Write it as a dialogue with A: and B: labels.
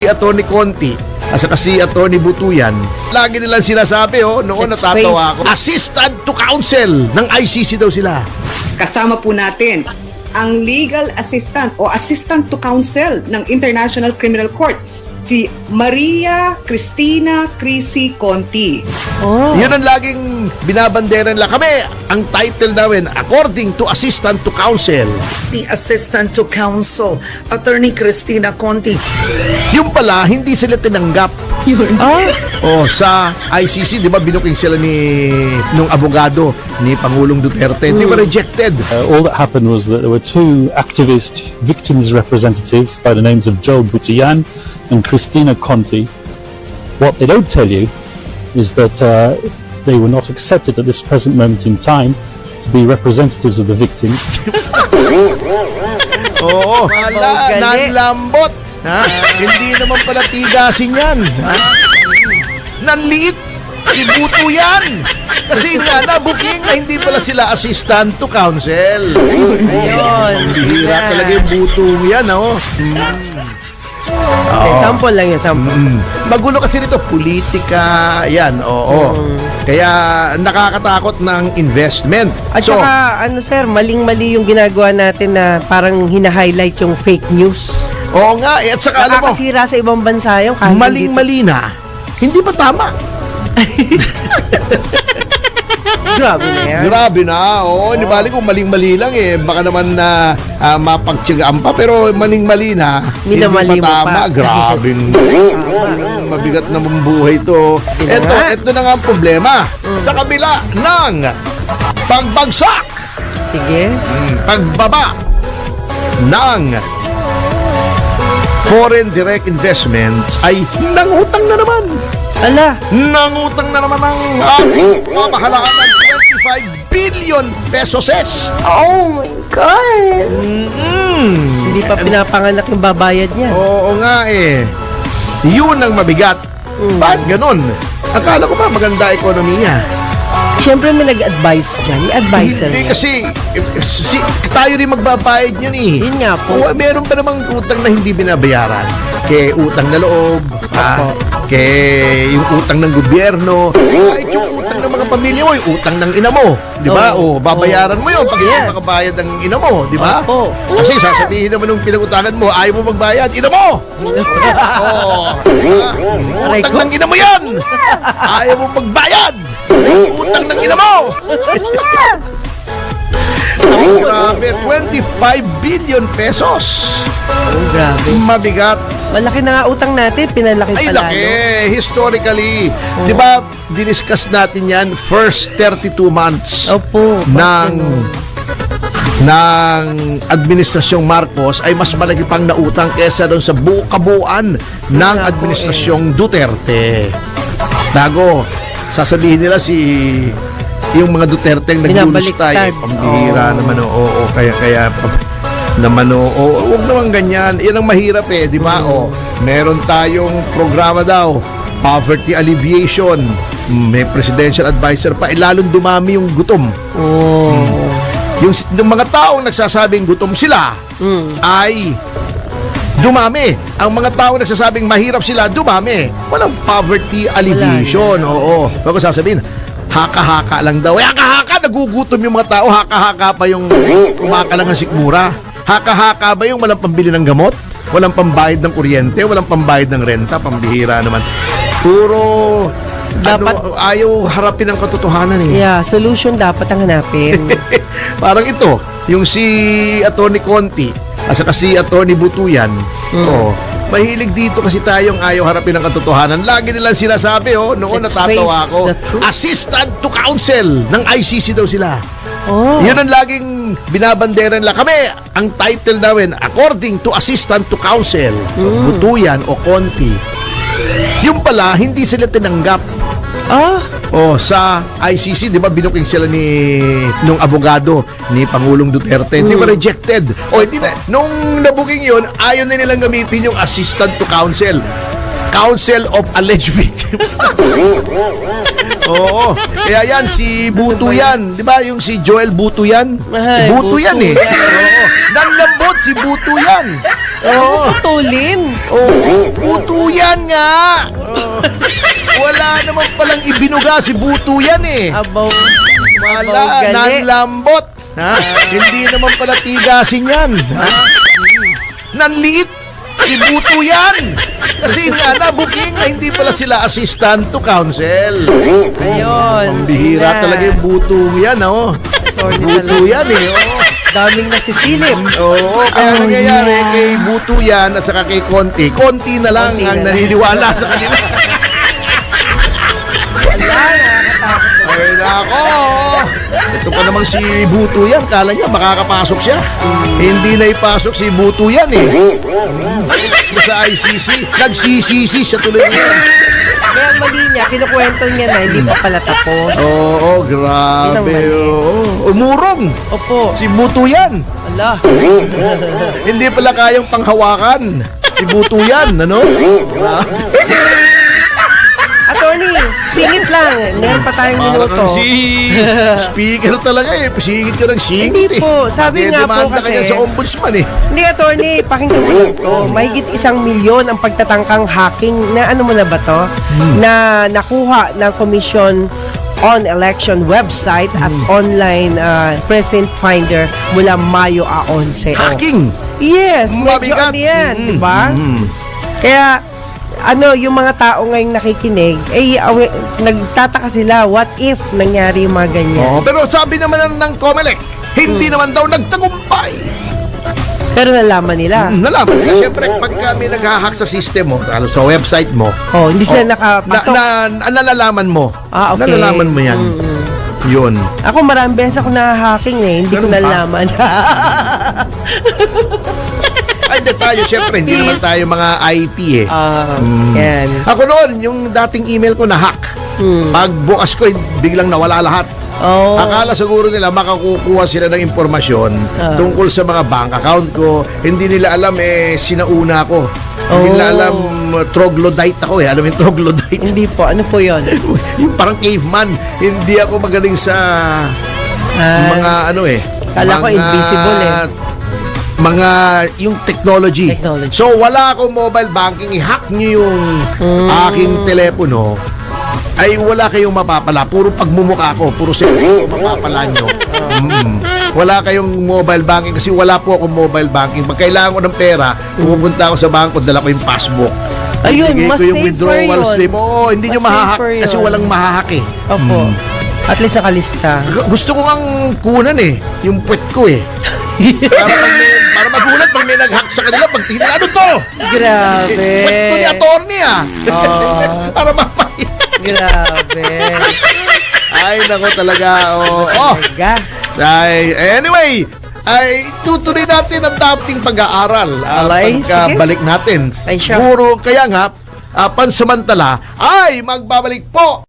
A: Attorney Conti at saka si Attorney Butuyan, lagi nilang sinasabi, noon
B: Let's
A: natatawa
B: face.
A: ako, assistant to counsel ng ICC daw sila.
C: Kasama po natin ang legal assistant o assistant to counsel ng International Criminal Court, si Maria Cristina Crisi Conti.
B: Oh.
A: Yun ang laging binabanderan nila. Kami, ang title namin, according to assistant to counsel.
D: The Assistant to Counsel, Attorney Cristina Conti.
A: Yung pala, hindi sila tinanggap. Sa ICC, di ba, binuking sila nung abogado ni Pangulong Duterte. Di ba rejected?
E: All that happened was that there were two activist victims representatives by the names of Joel Butian and Cristina Conti. What they don't tell you is that they were not accepted at this present moment in time to be representatives of the victims.
A: Oo. Wala, nanlambot. Ha? Hindi naman pala tigasin yan. Ha? Nanliit. Si Buto yan. Kasi nga, nabuking na hindi pala sila assistant to counsel.
B: Yun.
A: Bihira talaga yung Buto yan,
B: Okay, sample lang yun, sample.
A: Magulo kasi nito, politika, yan, oo. Kaya nakakatakot ng investment.
B: At saka, sir, maling-mali yung ginagawa natin na parang hina-highlight yung fake news.
A: Oo nga, at saka alam mo,
B: Nakakasira sa ibang bansa yung kahit
A: maling-mali na, hindi pa tama.
B: Grabe na yan.
A: Grabe na, hindi bali kung maling-mali lang baka naman na mapagtiyagaan pa, pero maling-mali na, hindi
B: Minamali mo
A: pa tama.
B: pa.
A: Grabing mabigat na buhay ito. Ito na nga ang problema. Sa kabila ng pagbagsak,
B: Sige.
A: pagbaba ng foreign direct investments ay nangutang na naman.
B: Ala,
A: Nangutang na naman ng pamahalaan ng 25 billion pesos.
F: Oh my God!
B: hindi pa pinapanganak yung babayad niya.
A: Oo nga Yun ang mabigat. Bakit ganon? Akala ko ba maganda ekonomiya?
B: Siyempre may nag-advise dyan. Yung advisor
A: Hindi
B: niya.
A: kasi tayo rin magbabayad yun
B: Yun nga po.
A: Meron pa namang utang na hindi binabayaran. Kaya utang na loob, kaya yung utang ng gobyerno, kahit yung utang ng mga pamilya mo, yung utang ng ina mo, di ba? Babayaran mo yun pag hindi
B: Yes.
A: makabayad ng ina mo, di ba?
B: Opo.
A: Kasi sasabihin naman nung pinagutangan mo, ayaw mo magbayad, ina mo! Utang ng ina mo yan! Ayaw mo magbayad! Utang ng ina mo! Grabe, 25 billion pesos.
B: Oh, grabe.
A: Mabigat.
B: Malaki na nga utang natin. Pinalaki
A: Ay,
B: pala.
A: laki. Historically. Di ba, diniscuss natin yan, first 32 months
B: Opo.
A: ng Administrasyong Marcos ay mas malaki pang nautang kesa doon sa kabuuan ng Administrasyong Duterte. Tago, sasabihin nila yung mga Duterte ang naglulustay.
B: Binabaliktad.
A: Pambihira naman, kaya naman, huwag naman ganyan. Yan ang mahirap di ba? Meron tayong programa daw, poverty alleviation. May presidential advisor pa, lalong dumami yung gutom. Yung mga taong nagsasabing gutom sila ay dumami. Ang mga taong nagsasabing mahirap sila, dumami. Walang poverty alleviation. Bago sasabihin, haka-haka lang daw. Haka-haka, nagugutom yung mga tao. Haka-haka pa yung kumakalang ng sikmura. Haka-haka ba yung walang pambili ng gamot? Walang pambayad ng kuryente? Walang pambayad ng renta? Pambihira naman. Puro
B: Dapat-
A: ayaw harapin ang katotohanan
B: Yeah, solution dapat ang hanapin.
A: Parang ito, yung si Attorney Conti at saka si Attorney Butuyan. Mahilig dito kasi tayong ayaw harapin ang katotohanan. Lagi nilang sinasabi, noon
B: Let's
A: natatawa
B: face
A: ako,
B: the truth.
A: assistant to counsel ng ICC daw sila.
B: Oh.
A: Yun ang laging binabanderan nila. Kami, ang title namin, according to assistant to counsel, Butuyan o Conti. Yung pala, hindi sila tinanggap. Sa ICC, di ba, binuking sila nung abogado ni Pangulong Duterte. Di ba rejected? Hindi na. Nung nabuking yun, ayaw na nilang gamitin yung assistant to counsel. Counsel of Alleged Victims. Kaya yan, si Buto yan. Di ba, yung si Joel Buto yan?
B: Ay,
A: Buto yan
B: Buto.
A: Nanlambot si Buto yan.
B: Putulin.
A: Buto naman palang ibinuga si Buto yan eh.
B: Abaw.
A: Wala,
B: gali.
A: nanlambot. Ha? Hindi naman pala tigasin yan. Ha? Nanliit. Si Buto yan. Kasi nga nabuking na hindi pala sila assistant to counsel.
B: Ayun.
A: Pambihira talaga yung Buto yan, oh.
B: Sorry
A: Buto
B: talaga.
A: yan eh, oh.
B: Daming nasisilip.
A: Oo, kaya nangyayari kay Buto yan at saka kay Conti na lang
B: Konti
A: ang
B: na lang.
A: naniniwala sa kanila.
B: Wala, nakakatakot.
A: Ay, nako! Ito pa namang si Buto yan. Kala niya makakapasok siya. Hindi na ipasok si Buto yan eh. Sa ICC. Nagsisisi siya tuloy niya.
B: Kaya ang mali niya, kinukwento niya na hindi pa pala tapos.
A: Oo, grabe.
B: Yun ang mali.
A: Oo. Umurong.
B: Opo.
A: Si Buto yan.
B: Ala.
A: Hindi pala kayang panghawakan. Si Buto yan, ano?
B: Attorney, singit lang. Ngayon pa tayong
A: Para
B: minuto.
A: kang si speaker talaga eh. Singit ka ng singit
B: Hindi
A: eh.
B: po. Sabi nga po
A: Demanda ka
B: kasi-
A: niyan sa ombudsman eh.
B: Hindi, attorney, pakinggan mo lang to. Mahigit 1 milyon ang pagtatangkang hacking na ano mo na ba to? Na nakuha ng Commission on Election website at online President Finder mula Mayo 11.
A: Hacking!
B: Yes, medyo
A: Mabigat.
B: ano yan, di ba? Kaya, ano, yung mga tao ngayong nakikinig, nagtataka sila, what if nangyari yung mga ganyan?
A: Oh, pero sabi naman ng COMELEC, hindi naman daw nagtagumpay.
B: Pero nalaman nila.
A: Nalaman nila. Siyempre, pagka may nag-hack sa system mo, lalo sa website mo,
B: Oh, hindi sila nakapasok.
A: nalalaman mo.
B: Ah, okay.
A: Nalalaman mo yan. Yun.
B: Ako maraming beses ako na-hacking eh, hindi ko
A: Ganun ba?
B: nalaman.
A: Ay, tayo, siyempre, hindi naman tayo mga IT eh.
B: Yan.
A: Ako noon, yung dating email ko na-hack. Pagbukas ko, biglang nawala lahat.
B: Oh.
A: Akala siguro nila makakukuha sila ng impormasyon tungkol sa mga bank account ko. Hindi nila alam sinauna ako. Hindi nila alam troglodyte ako eh. Alam mo yung troglodyte?
B: Hindi po. Ano po yun?
A: Yung parang caveman. Hindi ako magaling sa mga ano eh.
B: Kala ko invisible eh.
A: Mga yung technology.
B: Technology.
A: So wala akong mobile banking. I-hack nyo yung aking telepono. Ay wala kayong mapapala. Puro pagmumukha ko. Puro cellphone ko mapapala nyo. Wala kayong mobile banking kasi wala po akong mobile banking. Pag kailangan ko ng pera, pupunta ako sa bangko, dala ko yung passbook.
B: Ayun,
A: Ibigay
B: mas
A: ko yung
B: safer
A: withdrawal
B: yun.
A: slip. Oo, hindi nyo
B: Mas
A: mahahak
B: safer
A: kasi
B: yun.
A: walang mahahak eh.
B: Opo. At least nakalista.
A: Gusto ko ngang kunan eh, yung puwet ko eh. para magulat pag may nag-hack sa kanila, pag tingin nila, ano to?
B: Grabe.
A: Puwet to ni attorney ah. Para mapahit.
B: Grabe.
A: Ay, nako talaga. Oh.
B: Talaga.
A: Ay, anyway, ay tutuloy natin ang dating pag-aaral
B: Alay,
A: pagkabalik natin.
B: Ay, siya.
A: Puro, kaya nga, pansamantala, ay magbabalik po